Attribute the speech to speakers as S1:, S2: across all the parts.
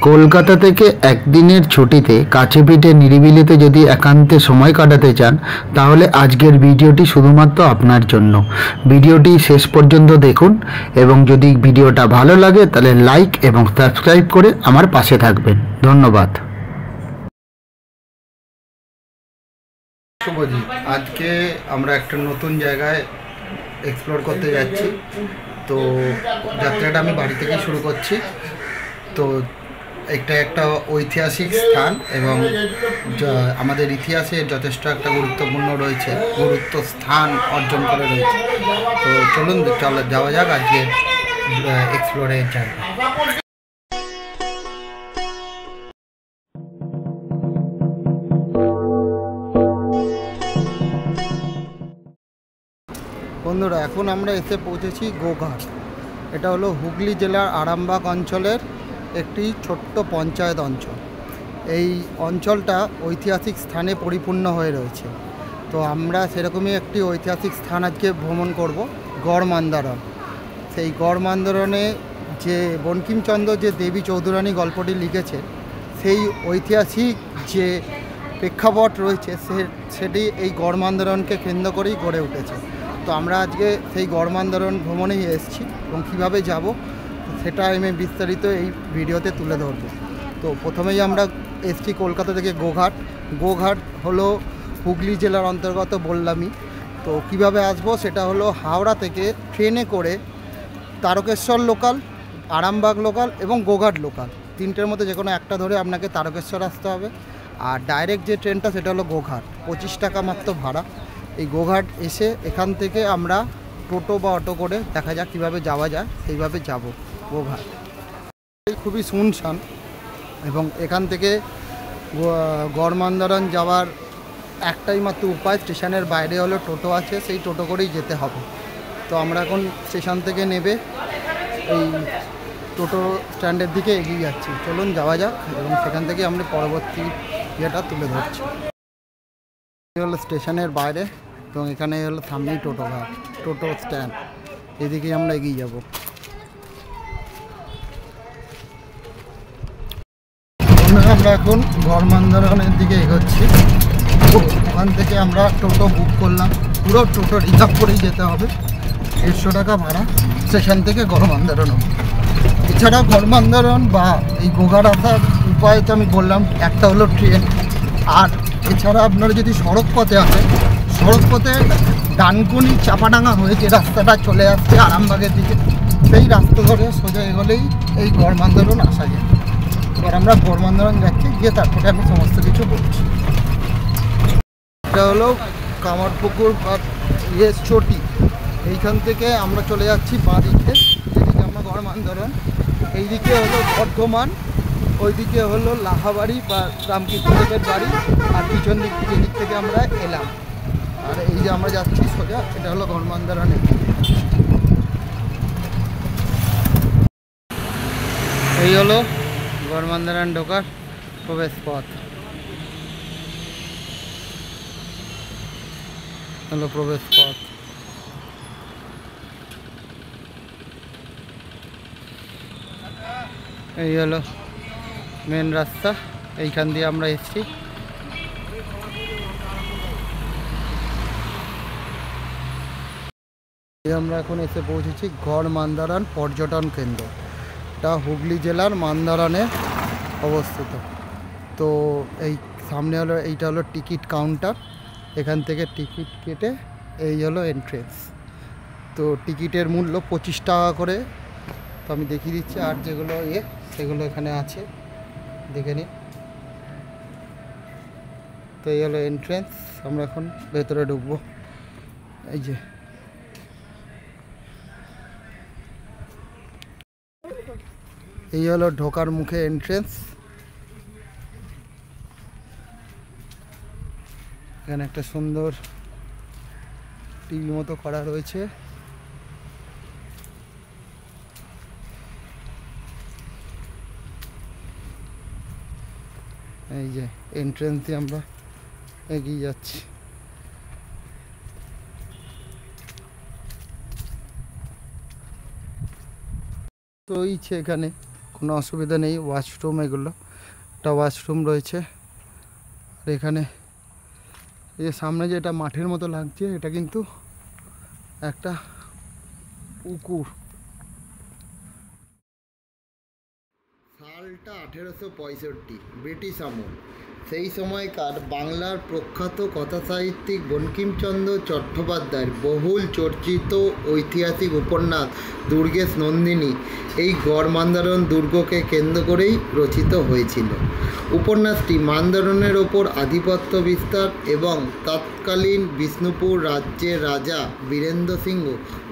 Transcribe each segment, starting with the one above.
S1: কলকাতা থেকে একদিনের ছুটিতে কাছে পিঠে নিরিবিলিতে যদি একান্তে সময় কাটাতে চান, তাহলে আজকের ভিডিওটি শুধুমাত্র আপনার জন্য। ভিডিওটি শেষ পর্যন্ত দেখুন এবং যদি ভিডিওটা ভালো লাগে তাহলে লাইক এবং সাবস্ক্রাইব করে আমার পাশে থাকবেন। ধন্যবাদ। শুভজিৎ, আজকে আমরা একটা নতুন জায়গায় এক্সপ্লোর করতে যাচ্ছি। তো যাত্রাটা আমি বাড়ি থেকেই শুরু করছি। তো এটা একটা ঐতিহাসিক স্থান এবং আমাদের ইতিহাসে যথেষ্ট একটা গুরুত্বপূর্ণ রয়েছে, স্থান অর্জন করে রয়েছে। তো চলুন যাওয়া যাক আজকে এক্সপ্লোরের জায়গা। বন্ধুরা, এখন আমরা এসে পৌঁছেছি গোঘাট। এটা হলো হুগলি জেলার আরামবাগ অঞ্চলের একটি ছোট্ট পঞ্চায়েত অঞ্চল। এই অঞ্চলটা ঐতিহাসিক স্থানে পরিপূর্ণ হয়ে রয়েছে। তো আমরা সেরকমই একটি ঐতিহাসিক স্থান আজকে ভ্রমণ করব, গড় মান্দারণ। সেই গড় মান্দারণে যে বঙ্কিমচন্দ্র যে দেবী চৌধুরানী গল্পটি লিখেছে, সেই ঐতিহাসিক যে প্রেক্ষাপট রয়েছে সেটি এই গড় মান্দারণকে কেন্দ্র করেই গড়ে উঠেছে। তো আমরা আজকে সেই গড় মান্দারণ ভ্রমণেই এসেছি এবং কীভাবে যাব সেটা আমি বিস্তারিত এই ভিডিওতে তুলে ধরব। তো প্রথমেই আমরা এসেছি কলকাতা থেকে গোঘাট হলো হুগলি জেলার অন্তর্গত বললামই। তো কিভাবে আসবো সেটা হলো হাওড়া থেকে ট্রেনে করে তারকেশ্বর লোকাল, আরামবাগ লোকাল এবং গোঘাট লোকাল, তিনটের মধ্যে যে কোনো একটা ধরে আপনাকে তারকেশ্বর আসতে হবে। আর ডাইরেক্ট যে ট্রেনটা সেটা হলো গোঘাট, 25 টাকা মাত্র ভাড়া। এই গোঘাট এসে এখান থেকে আমরা টোটো বা অটো করে দেখা যাক কীভাবে যাওয়া যায়, সেইভাবে যাব গোঘাট। খুবই শুনশান এবং এখান থেকে গড় মান্দারণ যাওয়ার একটাই মাত্র উপায়, স্টেশনের বাইরে হলো টোটো আছে, সেই টোটো করেই যেতে হবে। তো আমরা এখন স্টেশন থেকে নেবে এই টোটো স্ট্যান্ডের দিকে এগিয়ে যাচ্ছি। চলুন যাওয়া যাক এবং সেখান থেকে আমরা পরবর্তী ইয়েটা তুলে ধরছি। এই হলো স্টেশনের বাইরে এবং এখানে হলো সামনেই টোটো স্ট্যান্ড, এদিকেই আমরা এগিয়ে যাব। আমরা এখন গড় মান্দারণের দিকে এগোচ্ছি। ওখান থেকে আমরা টোটো বুক করলাম, পুরো টোটো রিজার্ভ করেই যেতে হবে। 150 টাকা ভাড়া স্টেশন থেকে গড় মান্দারণ। এছাড়া গড় মান্দারণ বা এই গোঘাট আসার উপায় তো আমি বললাম, একটা হলো ট্রেন। আর এছাড়া আপনারা যদি সড়ক পথে আসেন, সড়ক পথে ডানকুনি চাপাডাঙ্গা হয়ে যে রাস্তাটা চলে আসছে আরামবাগের দিকে, সেই রাস্তা ধরে সোজা এগোলেই এই গড় মান্দারণ আসা যায়। এবার আমরা গড় মান্দারণ যাচ্ছি, গিয়ে তারপরে আমি সমস্ত কিছু বলছি। এটা হলো কামারপুকুর বা চটি। এইখান থেকে আমরা চলে যাচ্ছি বাঁ দিকে, যেদিকে আমরা গড় মান্দারণ। এইদিকে হলো বর্ধমান, ওইদিকে হলো লাহাবাড়ি বা রামকৃষ্ণদেবের বাড়ি, আর পিছন দিক থেকে এদিক থেকে আমরা এলাম। আর এই যে আমরা যাচ্ছি সোজা, এটা হলো গড় মান্দারণে। এই হলো গড় মান্দারণ ঢোকার প্রবেশ পথ, হলো প্রবেশ পথ। এই হলো মেন রাস্তা, এইখান দিয়ে আমরা এসেছি। আমরা এখন এসে পৌঁছেছি গড় মান্দারণ পর্যটন কেন্দ্র। এটা হুগলি জেলার মান্দারণে অবস্থিত। তো এই সামনে হলো, এইটা হলো টিকিট কাউন্টার। এখান থেকে টিকিট কেটে এই হলো এন্ট্রেন্স। তো টিকিটের মূল্য 25 টাকা করে। তো আমি দেখিয়ে দিচ্ছি, আর যেগুলো সেগুলো এখানে আছে, দেখে নিন। তো এই হলো এন্ট্রেন্স, আমরা এখন ভেতরে ঢুকবো। এই যে এই হলো ঢোকার মুখে এন্ট্রেন্স। এখানে একটা সুন্দর টিভি মতো করা রয়েছে। এই যে এন্ট্রেন্স দিয়ে আমরা এগিয়ে যাচ্ছি। রয়েছে এখানে কোনো অসুবিধা নেই। ওয়াশরুম এগুলো, একটা ওয়াশরুম রয়েছে। আর এখানে এই যে সামনে যেটা মাঠের মতো লাগছে, এটা কিন্তু একটা পুকুর। সালটা 1865, ব্রিটিশ আমল। সেই সময়কার বাংলার প্রখ্যাত কথাসাহিত্যিক বঙ্কিমচন্দ্র চট্টোপাধ্যায়ের বহুল চর্চিত ঐতিহাসিক উপন্যাস দুর্গেশ নন্দিনী এই গড় মান্দারণ দুর্গকে কেন্দ্র করেই রচিত হয়েছিল। উপন্যাসটি মান্দারণের ওপর আধিপত্য বিস্তার এবং তৎকালীন বিষ্ণুপুর রাজ্যের রাজা বীরেন্দ্র সিংহ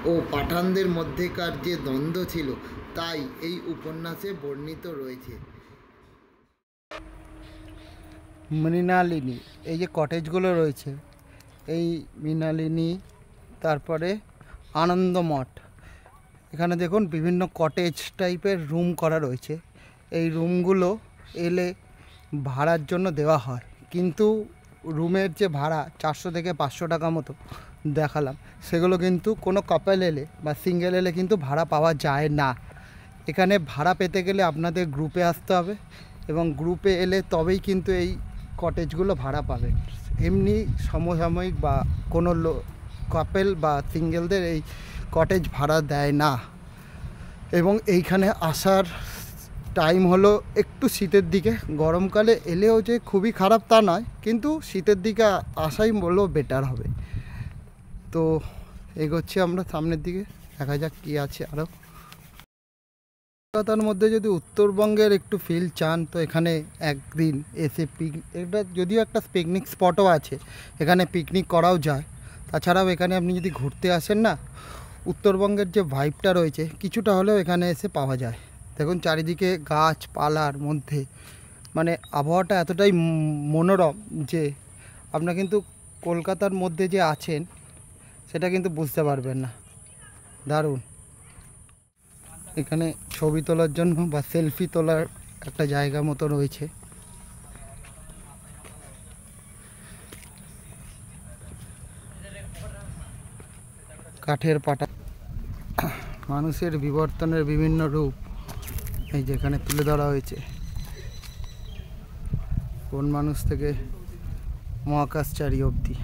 S1: ও পাঠানদের মধ্যেকার যে দ্বন্দ্ব ছিল তাই এই উপন্যাসে বর্ণিত রয়েছে। মৃণালিনী, এই যে কটেজগুলো রয়েছে, এই মৃণালিনী, তারপরে আনন্দমঠ, এখানে দেখুন বিভিন্ন কটেজ টাইপের রুম করা রয়েছে। এই রুমগুলো এলে ভাড়ার জন্য দেওয়া হয়, কিন্তু রুমের যে ভাড়া 400 থেকে 500 টাকা মতো দেখালাম, সেগুলো কিন্তু কোনো কাপল এলে বা সিঙ্গেল এলে কিন্তু ভাড়া পাওয়া যায় না। এখানে ভাড়া পেতে গেলে আপনাদের গ্রুপে আসতে হবে এবং গ্রুপে এলে তবেই কিন্তু এই কটেজগুলো ভাড়া পাবেন। এমনি সমসাময়িক বা কোনো কাপল বা সিঙ্গেলদের এই কটেজ ভাড়া দেয় না। এবং এইখানে আসার টাইম হলো একটু শীতের দিকে, গরমকালে এলেও যে খুবই খারাপ তা নয়, কিন্তু শীতের দিকে আসাই বললেও বেটার হবে। তো এগোচ্ছি আমরা সামনের দিকে, দেখা যাক কী আছে আরও। কলকাতার মধ্যে যদি উত্তরবঙ্গের একটু ফিল চান তো এখানে একদিন এসে এটা যদিও একটা পিকনিক স্পটও আছে, এখানে পিকনিক করাও যায়। তাছাড়াও এখানে আপনি যদি ঘুরতে আসেন না, উত্তরবঙ্গের যে ভাইবটা রয়েছে কিছুটা হলেও এখানে এসে পাওয়া যায়। দেখুন চারিদিকে গাছপালার মধ্যে মানে আবহাওয়াটা এতটাই মনোরম যে আপনারা কিন্তু কলকাতার মধ্যে যে আছেন সেটা কিন্তু বুঝতে পারবেন না। দারুণ। এখানে ছবি তোলার জন্য বা সেলফি তোলার একটা জায়গা মতো রয়েছে। কাঠের পাটা, মানুষের বিবর্তনের বিভিন্ন রূপ এই যেখানে তুলে ধরা হয়েছে। কোন মানুষ থেকে মহাকাশচারী অবধি।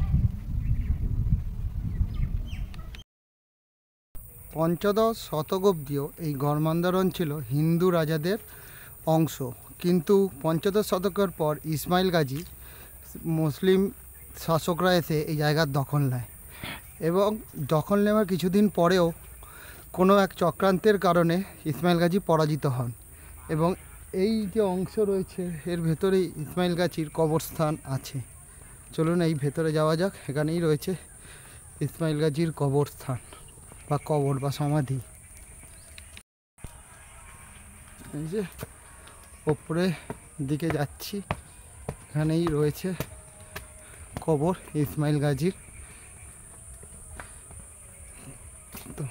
S1: পঞ্চদশ শতক অবধিও এই গড়মান্দারণ ছিল হিন্দু রাজাদের অংশ, কিন্তু পঞ্চদশ শতকের পর ইসমাইল গাজী মুসলিম শাসকরা এসে এই জায়গার দখল নেয় এবং দখল নেওয়ার কিছুদিন পরেও কোনো এক চক্রান্তের কারণে ইসমাইল গাজী পরাজিত হন এবং এই যে অংশ রয়েছে এর ভেতরেই ইসমাইল গাজীর কবরস্থান আছে। চলুন এই ভেতরে যাওয়া যাক। এখানেই রয়েছে ইসমাইল গাজীর কবরস্থান বা কবর বা সমাধি। এই যে ওপরে দিকে যাচ্ছি, এখানেই রয়েছে কবর ইসমাইল গাজীর। তো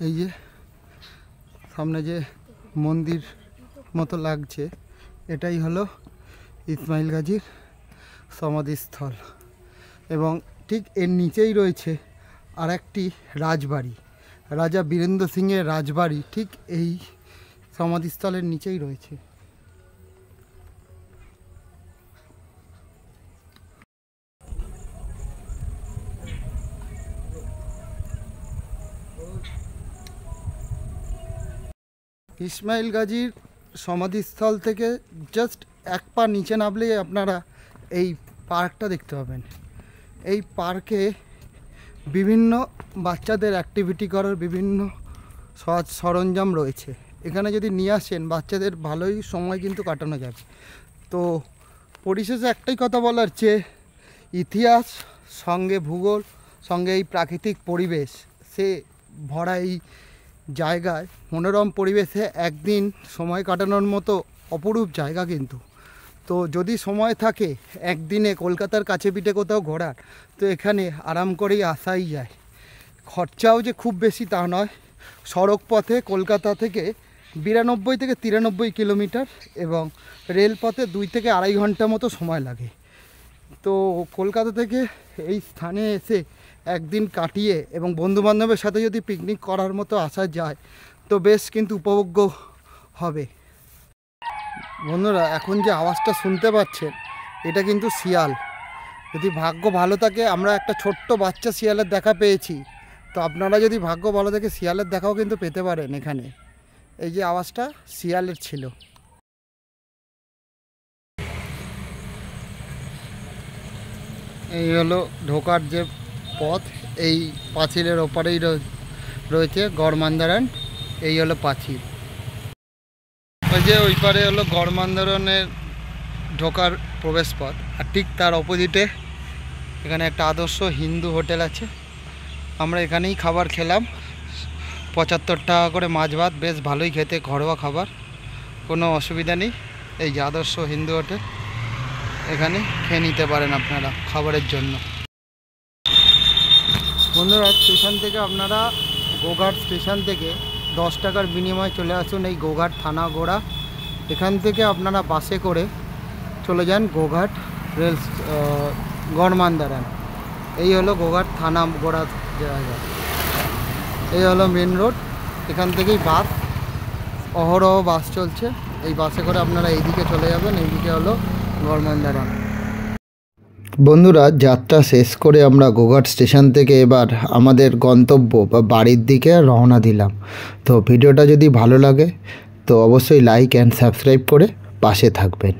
S1: এই যে সামনে যে মন্দির মতো লাগছে এটাই হলো ইসমাইল গাজীর সমাধিস্থল এবং ঠিক এর নিচেই রয়েছে আর একটি রাজবাড়ি, রাজা বীরেন্দ্র সিংয়ের রাজবাড়ি ঠিক এই সমাধিস্থলের নিচেই রয়েছে। ইসমাইল গাজীর সমাধিস্থল থেকে জাস্ট এক পা নিচে নামলেই আপনারা এই পার্কটা দেখতে পাবেন। এই পার্কে বিভিন্ন বাচ্চাদের অ্যাক্টিভিটি করার বিভিন্ন সরঞ্জাম রয়েছে। এখানে যদি নিয়ে আসেন বাচ্চাদের ভালোই সময় কিন্তু কাটানো যাবে। তো পরিশেষে একটাই কথা বলার, যে ইতিহাস সঙ্গে ভূগোল সঙ্গে এই প্রাকৃতিক পরিবেশ সে ভরা এই জায়গায়, মনোরম পরিবেশে একদিন সময় কাটানোর মতো অপরূপ জায়গা কিন্তু। তো যদি সময় থাকে একদিনে কলকাতার কাছে পিঠে কোথাও ঘোরার, তো এখানে আরাম করেই আসাই যায়। খরচাও যে খুব বেশি তা নয়, সড়ক পথে কলকাতা থেকে 92 থেকে 93 কিলোমিটার এবং রেলপথে 2 থেকে 2.5 ঘন্টা মতো সময় লাগে। তো কলকাতা থেকে এই স্থানে এসে একদিন কাটিয়ে এবং বন্ধুবান্ধবের সাথে যদি পিকনিক করার মতো আসা যায় তো বেশ কিন্তু উপভোগ্য হবে। বন্ধুরা, এখন যে আওয়াজটা শুনতে পাচ্ছেন এটা কিন্তু শিয়াল। যদি ভাগ্য ভালো থাকে আমরা একটা ছোট্ট বাচ্চা শিয়ালের দেখা পেয়েছি, তো আপনারা যদি ভাগ্য ভালো থাকে শিয়ালের দেখাও কিন্তু পেতে পারেন এখানে। এই যে আওয়াজটা শিয়ালের ছিল। এই হলো ঢোকার যে পথ, এই পাঁচিলের ওপারেই রয়েছে গড়মান্দারান। এই হলো পাঁচিল। ওই যে ওই পারে হলো গড়মান্দারনের ঢোকার প্রবেশ পথ, আর ঠিক তার অপোজিটে এখানে একটা আদর্শ হিন্দু হোটেল আছে। আমরা এখানেই খাবার খেলাম, 75 টাকা করে মাছ ভাত, বেশ ভালোই খেতে, ঘরোয়া খাবার, কোনো অসুবিধা নেই। এই যে আদর্শ হিন্দু হোটেল, এখানে খেয়ে নিতে পারেন আপনারা খাবারের জন্য। বন্ধুরা, স্টেশন থেকে আপনারা গোঘাট স্টেশন থেকে 10 টাকার বিনিময়ে চলে আসুন এই গোঘাট থানা গোড়া। এখান থেকে আপনারা বাসে করে চলে যান গোঘাট রেল গড়মান্দারান। এই হলো গোঘাট থানা গোড়া জায়গা। এই হলো মেন রোড, এখান থেকেই বাস, অহরহ বাস চলছে। এই বাসে করে আপনারা এইদিকে চলে যাবেন, এইদিকে হলো গড়মান্দারান। বন্ধুরা, যাত্রা শেষ করে আমরা গোঘাট স্টেশন থেকে এবার আমাদের গন্তব্য বা বাড়ির দিকে রওনা দিলাম। তো ভিডিওটা যদি ভালো লাগে তো অবশ্যই লাইক অ্যান্ড সাবস্ক্রাইব করে পাশে থাকবেন।